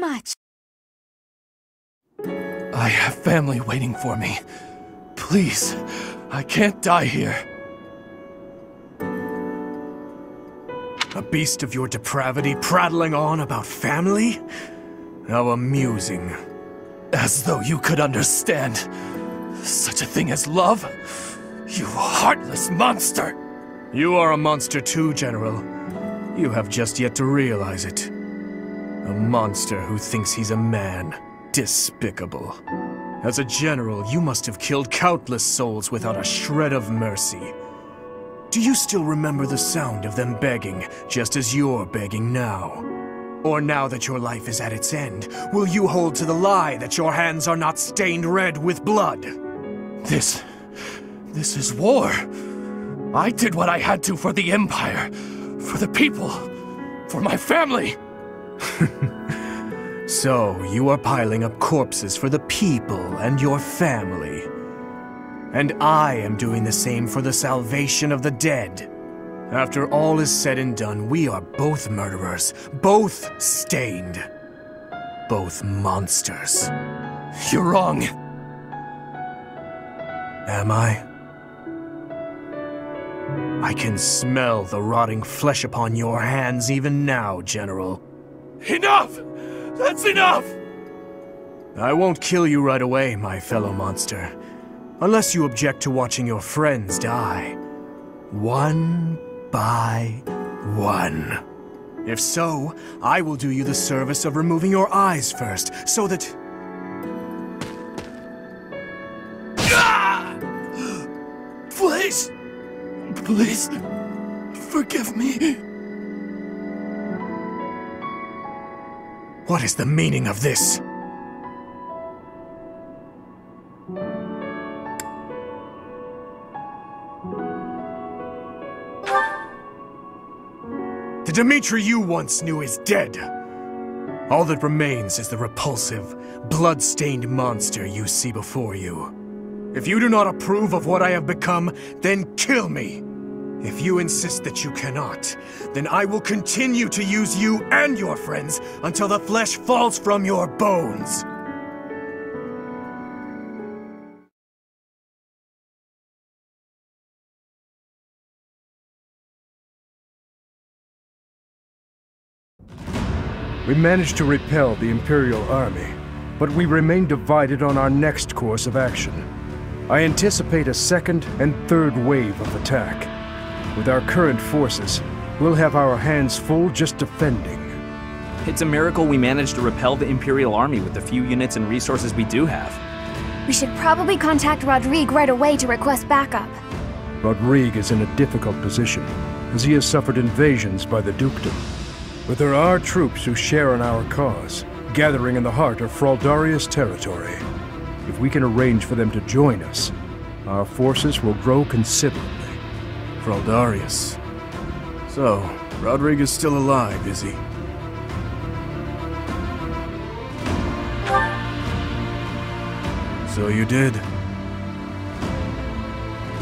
much. I have family waiting for me. Please, I can't die here. A beast of your depravity prattling on about family? How amusing. As though you could understand such a thing as love? You heartless monster! You are a monster too, General. You have just yet to realize it. A monster who thinks he's a man. Despicable. As a general, you must have killed countless souls without a shred of mercy. Do you still remember the sound of them begging, just as you're begging now? Or now that your life is at its end, will you hold to the lie that your hands are not stained red with blood? This is war. I did what I had to for the Empire, for the people, for my family. So, you are piling up corpses for the people and your family. And I am doing the same for the salvation of the dead. After all is said and done, we are both murderers, both stained, both monsters. You're wrong. Am I? I can smell the rotting flesh upon your hands even now, General. Enough! That's enough! I won't kill you right away, my fellow monster. Unless you object to watching your friends die. One by one. If so, I will do you the service of removing your eyes first, so that... Ah! Please! Please, forgive me. What is the meaning of this? The Dimitri you once knew is dead. All that remains is the repulsive, blood-stained monster you see before you. If you do not approve of what I have become, then kill me. If you insist that you cannot, then I will continue to use you and your friends until the flesh falls from your bones. We managed to repel the Imperial Army, but we remain divided on our next course of action. I anticipate a second and third wave of attack. With our current forces, we'll have our hands full just defending. It's a miracle we managed to repel the Imperial Army with the few units and resources we do have. We should probably contact Rodrigue right away to request backup. Rodrigue is in a difficult position, as he has suffered invasions by the Dukedom. But there are troops who share in our cause, gathering in the heart of Fraldaria's territory. If we can arrange for them to join us, our forces will grow considerably. Fraldarius. So, Rodrigue is still alive, is he? So you did.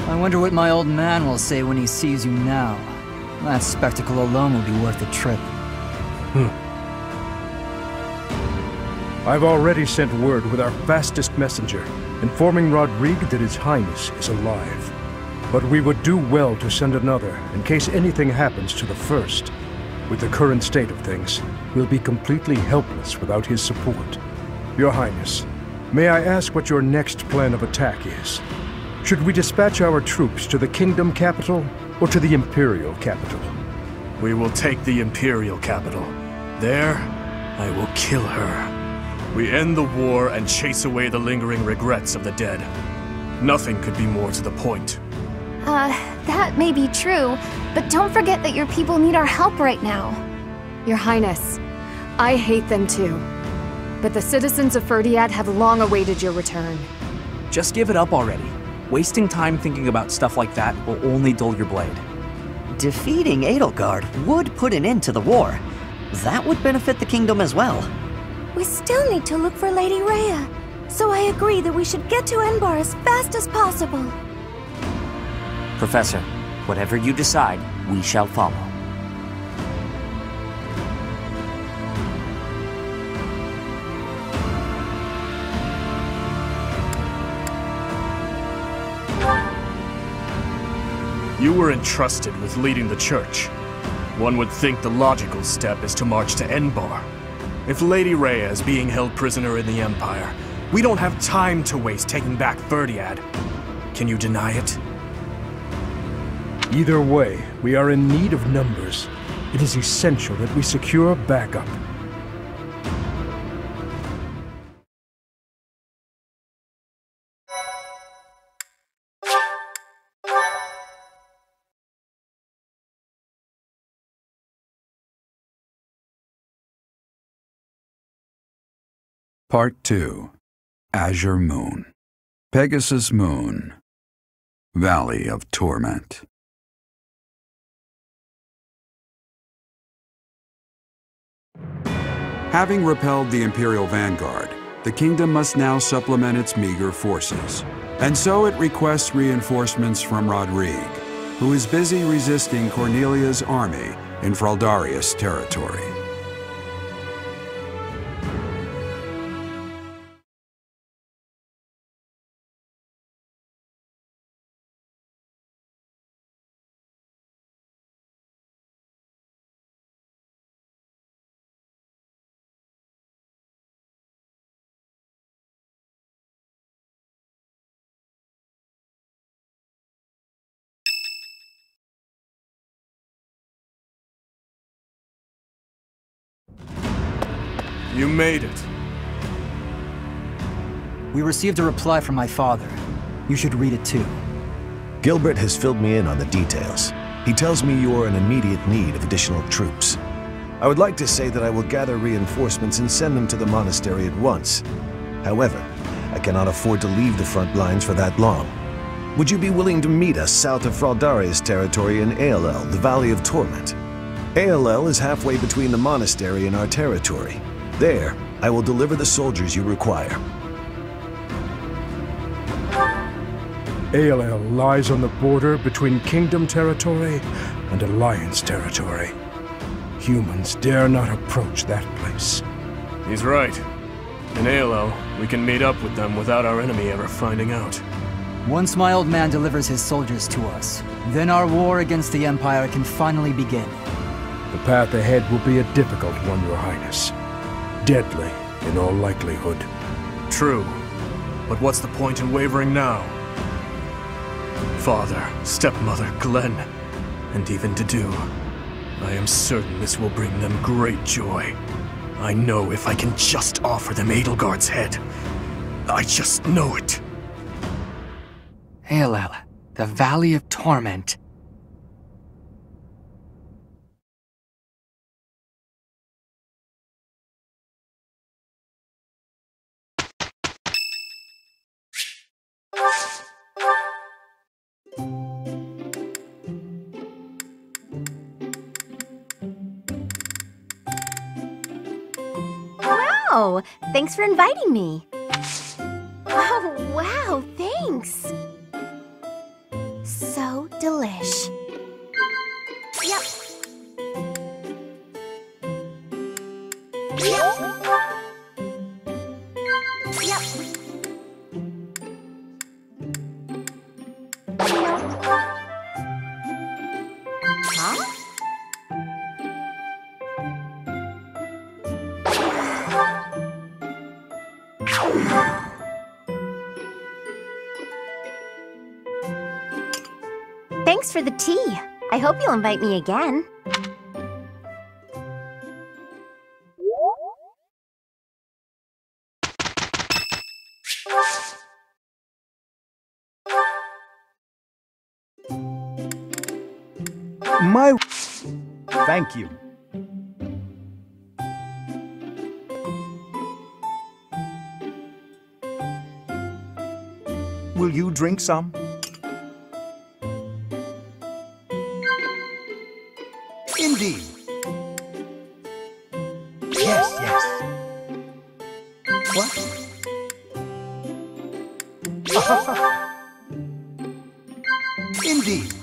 I wonder what my old man will say when he sees you now. That spectacle alone will be worth the trip. I've already sent word with our fastest messenger, informing Rodrigue that His Highness is alive. But we would do well to send another, in case anything happens to the first. With the current state of things, we'll be completely helpless without his support. Your Highness, may I ask what your next plan of attack is? Should we dispatch our troops to the Kingdom capital, or to the Imperial capital? We will take the Imperial capital. There, I will kill her. We end the war and chase away the lingering regrets of the dead. Nothing could be more to the point. That may be true, but don't forget that your people need our help right now. Your Highness, I hate them too. But the citizens of Ferdiad have long awaited your return. Just give it up already. Wasting time thinking about stuff like that will only dull your blade. Defeating Edelgard would put an end to the war. That would benefit the kingdom as well. We still need to look for Lady Rhea, so I agree that we should get to Enbar as fast as possible. Professor, whatever you decide, we shall follow. You were entrusted with leading the church. One would think the logical step is to march to Enbar. If Lady Rhea is being held prisoner in the Empire, we don't have time to waste taking back Verdiad. Can you deny it? Either way, we are in need of numbers. It is essential that we secure backup. Part 2. Azure Moon. Pegasus Moon. Valley of Torment. Having repelled the Imperial Vanguard, the kingdom must now supplement its meager forces. And so it requests reinforcements from Rodrigue, who is busy resisting Cornelia's army in Fraldarius territory. You made it. We received a reply from my father. You should read it too. Gilbert has filled me in on the details. He tells me you are in immediate need of additional troops. I would like to say that I will gather reinforcements and send them to the monastery at once. However, I cannot afford to leave the front lines for that long. Would you be willing to meet us south of Fraldarius territory in Aelel, the Valley of Torment? Aelel is halfway between the monastery and our territory. There, I will deliver the soldiers you require. Aelel lies on the border between Kingdom territory and Alliance territory. Humans dare not approach that place. He's right. In Aelel, we can meet up with them without our enemy ever finding out. Once my old man delivers his soldiers to us, then our war against the Empire can finally begin. The path ahead will be a difficult one, Your Highness. Deadly, in all likelihood. True. But what's the point in wavering now? Father, stepmother, Glenn, and even Dedu. I am certain this will bring them great joy. I know if I can just offer them Edelgard's head. I just know it. Aelel, the Valley of Torment. Wow! Thanks for inviting me. Oh, wow, thanks. So delish. Yep. Yep. Huh? Thanks for the tea. I hope you'll invite me again. Thank you. Will you drink some? Indeed. Yes, yes. What? Indeed.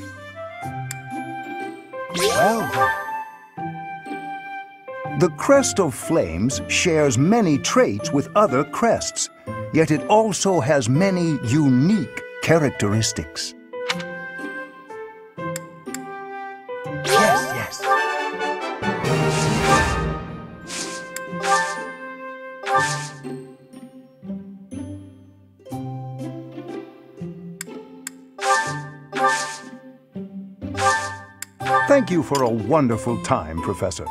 Well then. The Crest of Flames shares many traits with other crests, yet it also has many unique characteristics. Yes. Thank you for a wonderful time, Professor.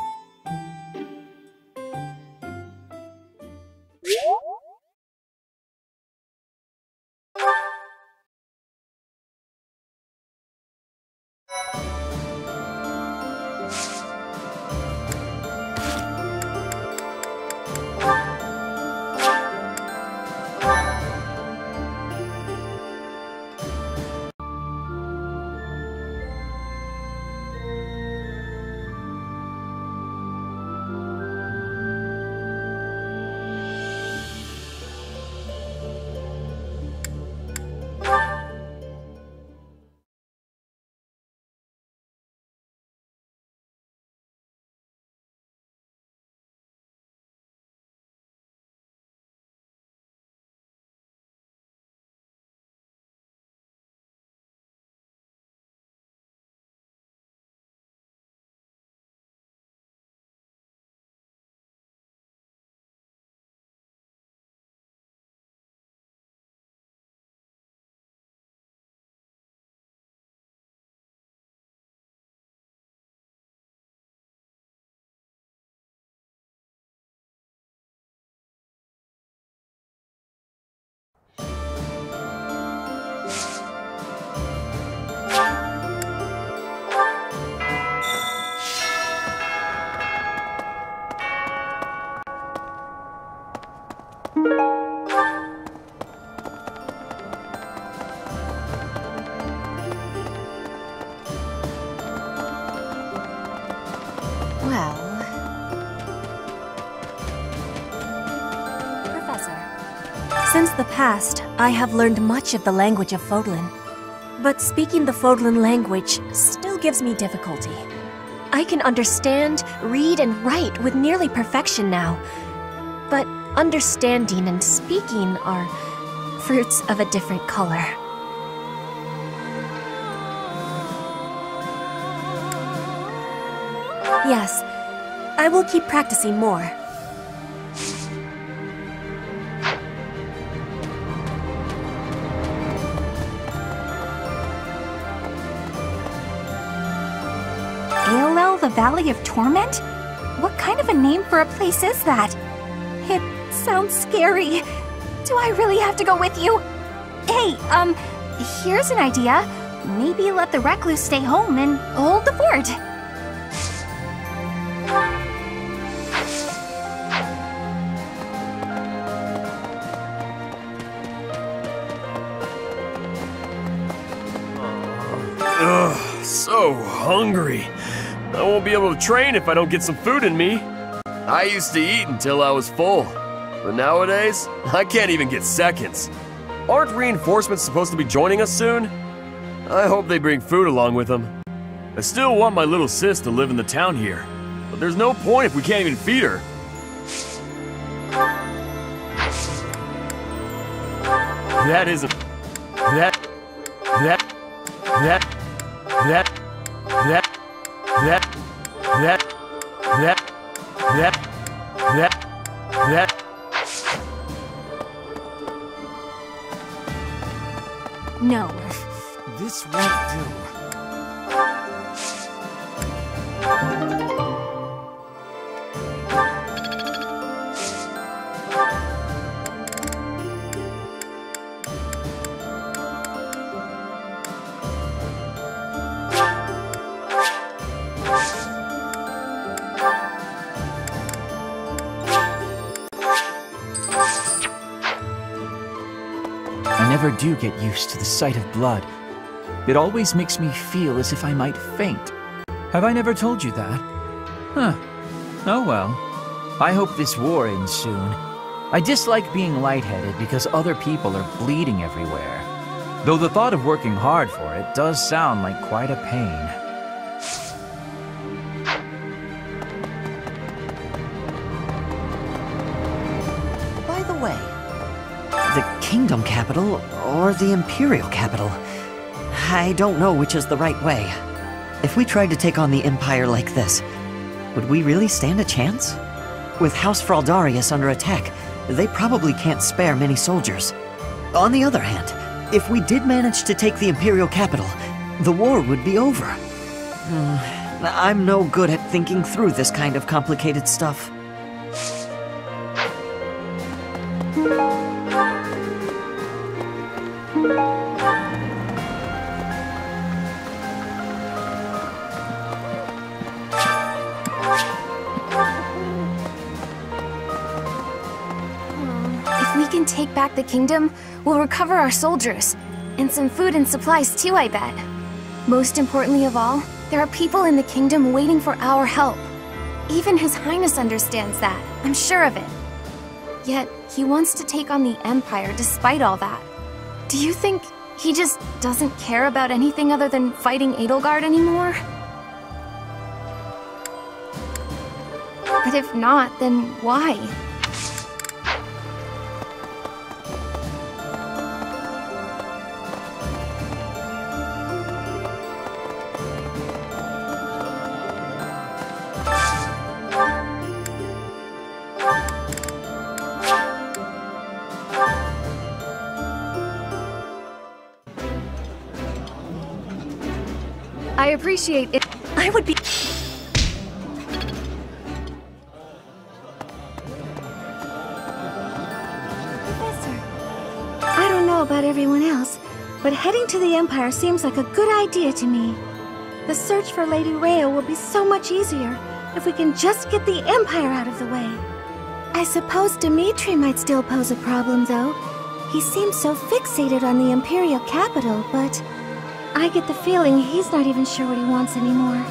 Since the past, I have learned much of the language of Fodlan. But speaking the Fodlan language still gives me difficulty. I can understand, read, and write with nearly perfection now. But understanding and speaking are fruits of a different color. Yes, I will keep practicing more. The Valley of Torment? What kind of a name for a place is that? It sounds scary. Do I really have to go with you? Hey, here's an idea. Maybe let the recluse stay home and hold the fort. Ugh, so hungry. I won't be able to train if I don't get some food in me. I used to eat until I was full, but nowadays, I can't even get seconds. Aren't reinforcements supposed to be joining us soon? I hope they bring food along with them. I still want my little sis to live in the town here, but there's no point if we can't even feed her. That isn't... That... No. This won't do. I never do get used to the sight of blood. It always makes me feel as if I might faint. Have I never told you that? Huh. Oh well. I hope this war ends soon. I dislike being lightheaded because other people are bleeding everywhere. Though the thought of working hard for it does sound like quite a pain. By the way, the kingdom capital or the imperial capital? I don't know which is the right way. If we tried to take on the Empire like this, would we really stand a chance? With House Fraldarius under attack, they probably can't spare many soldiers. On the other hand, if we did manage to take the Imperial capital, the war would be over. I'm no good at thinking through this kind of complicated stuff. If we can take back the kingdom, we'll recover our soldiers. And some food and supplies too, I bet. Most importantly of all, there are people in the kingdom waiting for our help. Even His Highness understands that, I'm sure of it. Yet, he wants to take on the Empire despite all that. Do you think he just doesn't care about anything other than fighting Edelgard anymore? But if not, then why? I appreciate it. I would be... Professor, I don't know about everyone else, but heading to the Empire seems like a good idea to me. The search for Lady Rhea will be so much easier if we can just get the Empire out of the way. I suppose Dimitri might still pose a problem, though. He seems so fixated on the Imperial capital, but I get the feeling he's not even sure what he wants anymore.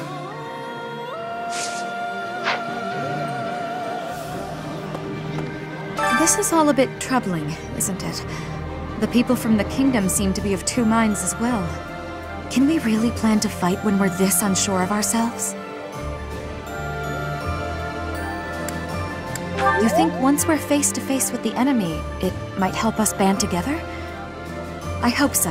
This is all a bit troubling, isn't it? The people from the kingdom seem to be of two minds as well. Can we really plan to fight when we're this unsure of ourselves? You think once we're face to face with the enemy, it might help us band together? I hope so.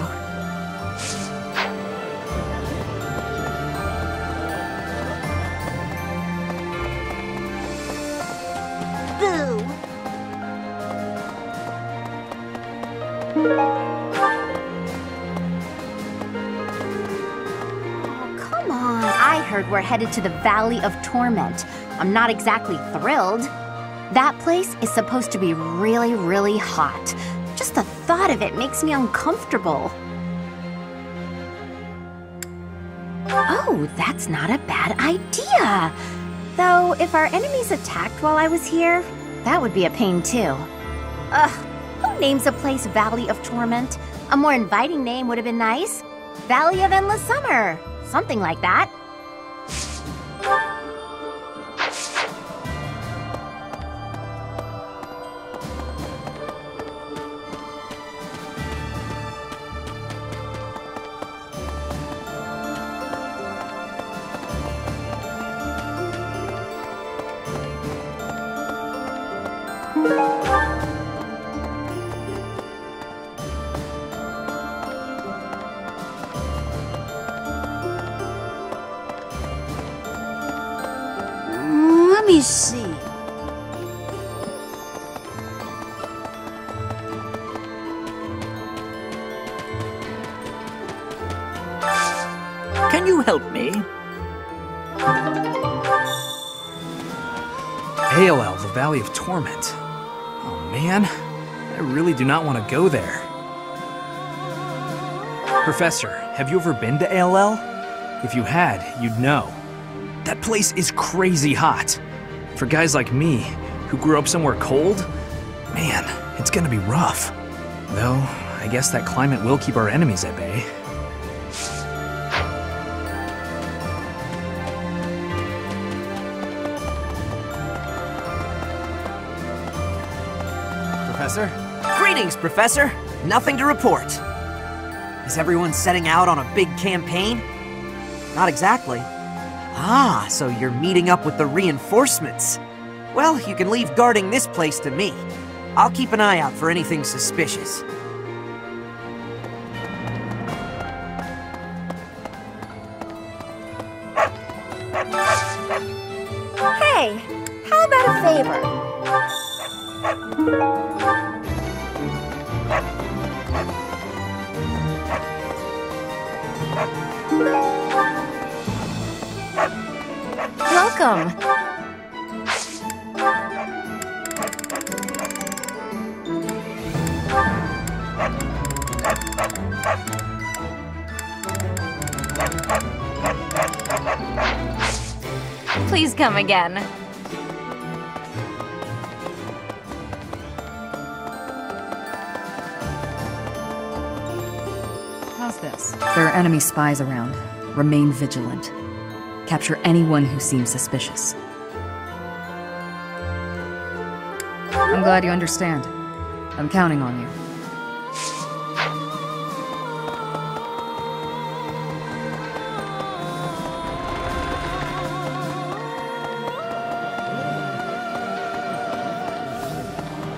Come on, I heard we're headed to the Valley of Torment. I'm not exactly thrilled. That place is supposed to be really, really hot. Just the thought of it makes me uncomfortable. Oh, that's not a bad idea. Though, if our enemies attacked while I was here, that would be a pain too. Ugh, who names a place Valley of Torment? A more inviting name would have been nice. Valley of Endless Summer. Something like that. Let me see. Can you help me? AOL, the Valley of Torment. Oh man, I really do not want to go there. Professor, have you ever been to ALL? If you had, you'd know. That place is crazy hot. For guys like me, who grew up somewhere cold, man, it's gonna be rough. Though, I guess that climate will keep our enemies at bay. Professor? Greetings, Professor! Nothing to report. Is everyone setting out on a big campaign? Not exactly. Ah, so you're meeting up with the reinforcements. Well, you can leave guarding this place to me. I'll keep an eye out for anything suspicious. Hey, how about a favor? Welcome. Please come again. How's this? There are enemy spies around. Remain vigilant. Capture anyone who seems suspicious. I'm glad you understand. I'm counting on you.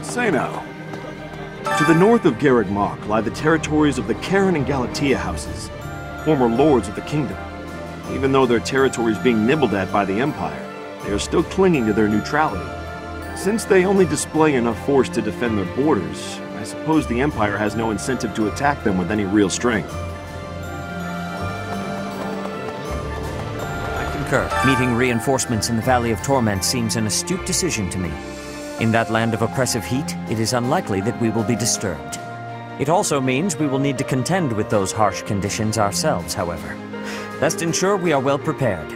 Say now. To the north of Garreg Mach lie the territories of the Karen and Galatea houses, former lords of the kingdom. Even though their territory is being nibbled at by the Empire, they are still clinging to their neutrality. Since they only display enough force to defend their borders, I suppose the Empire has no incentive to attack them with any real strength. I concur. Meeting reinforcements in the Valley of Torment seems an astute decision to me. In that land of oppressive heat, it is unlikely that we will be disturbed. It also means we will need to contend with those harsh conditions ourselves, however. Best ensure we are well prepared.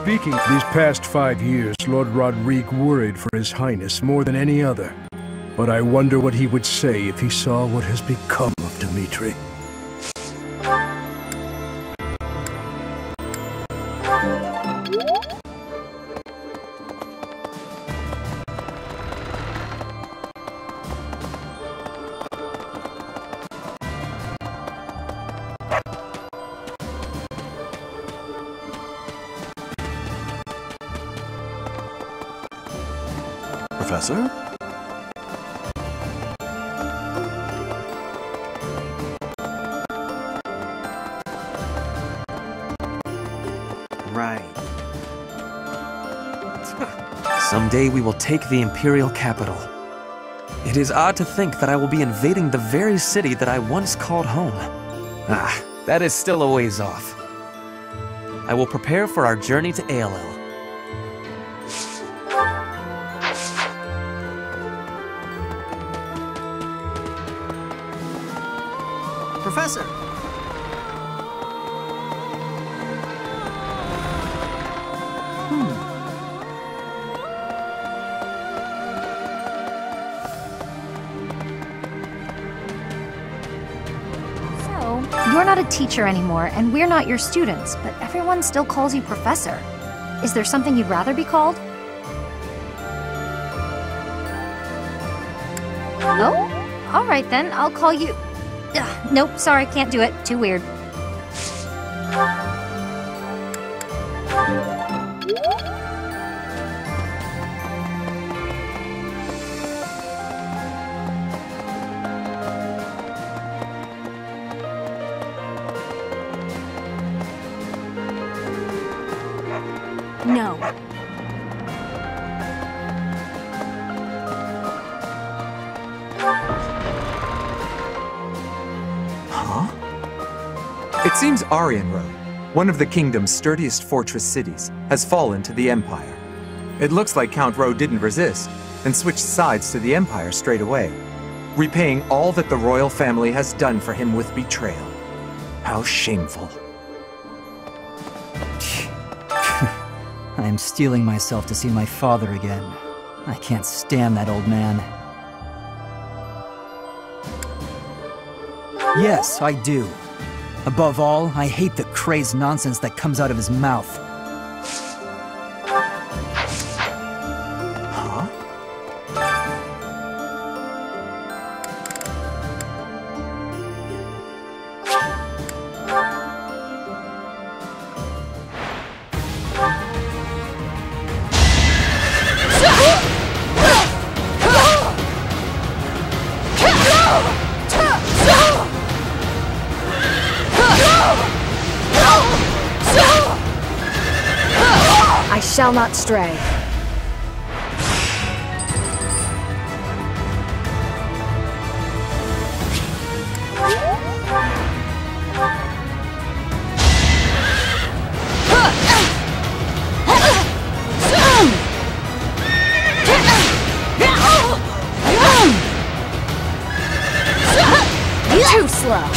Speaking, these past 5 years, Lord Rodrigue worried for His Highness more than any other. But I wonder what he would say if he saw what has become of Dmitri. Professor? Right. Someday we will take the Imperial capital. It is odd to think that I will be invading the very city that I once called home. Ah, that is still a ways off. I will prepare for our journey to ALL. Professor! You're not a teacher anymore, and we're not your students, but everyone still calls you Professor. Is there something you'd rather be called? Oh? Alright then, I'll call you... Nope, sorry, can't do it. Too weird. No. It seems Arianrode, one of the kingdom's sturdiest fortress cities, has fallen to the Empire. It looks like Count Rowe didn't resist, and switched sides to the Empire straight away, repaying all that the royal family has done for him with betrayal. How shameful. I am steeling myself to see my father again. I can't stand that old man. Yes, I do. Above all, I hate the crazed nonsense that comes out of his mouth. I shall not stray. Too slow.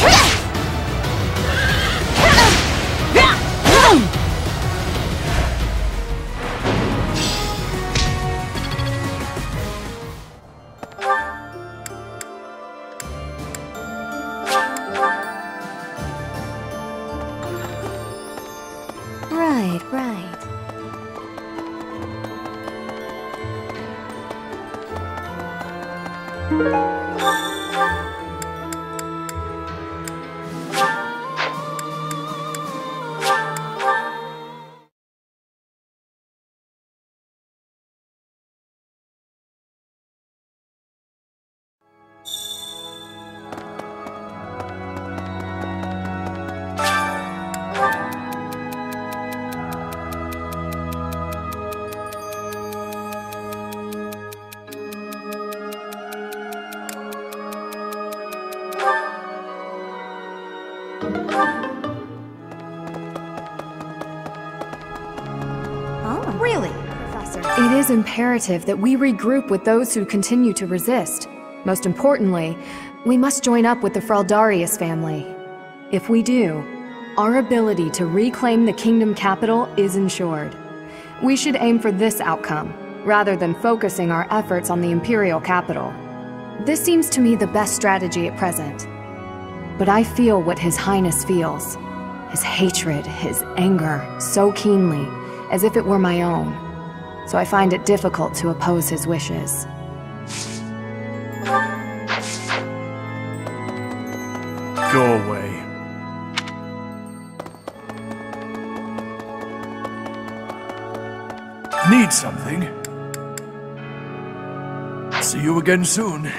Right. Oh, really? Professor. It is imperative that we regroup with those who continue to resist. Most importantly, we must join up with the Fraldarius family. If we do, our ability to reclaim the kingdom capital is ensured. We should aim for this outcome, rather than focusing our efforts on the imperial capital. This seems to me the best strategy at present. But I feel what His Highness feels. His hatred, his anger, so keenly, as if it were my own. So I find it difficult to oppose his wishes. Go away. Need something? See you again soon.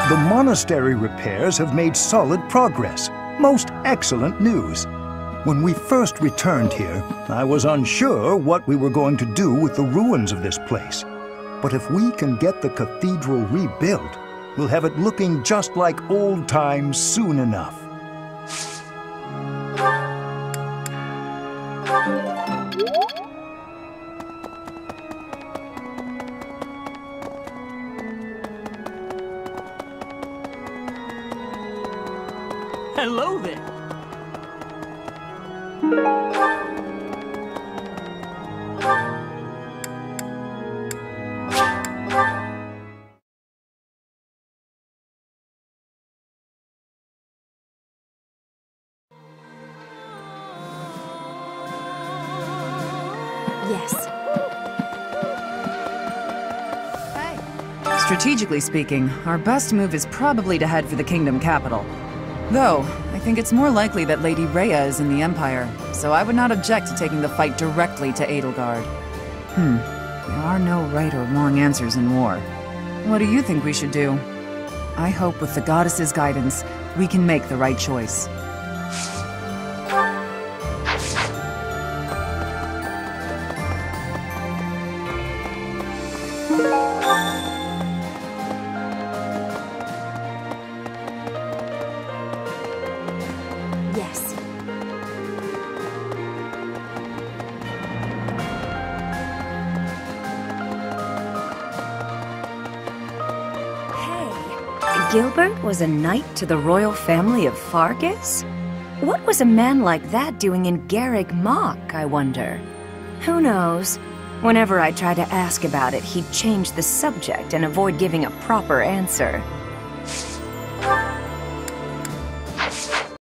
The monastery repairs have made solid progress. Most excellent news. When we first returned here, I was unsure what we were going to do with the ruins of this place. But if we can get the cathedral rebuilt, we'll have it looking just like old times soon enough. Hello there. Yes. Strategically speaking, our best move is probably to head for the kingdom capital. Though, I think it's more likely that Lady Rhea is in the Empire, so I would not object to taking the fight directly to Edelgard. There are no right or wrong answers in war. What do you think we should do? I hope with the goddess's guidance, we can make the right choice. Yes. Gilbert was a knight to the royal family of Fargus? What was a man like that doing in Garreg Mach, I wonder? Who knows? Whenever I try to ask about it, he'd change the subject and avoid giving a proper answer.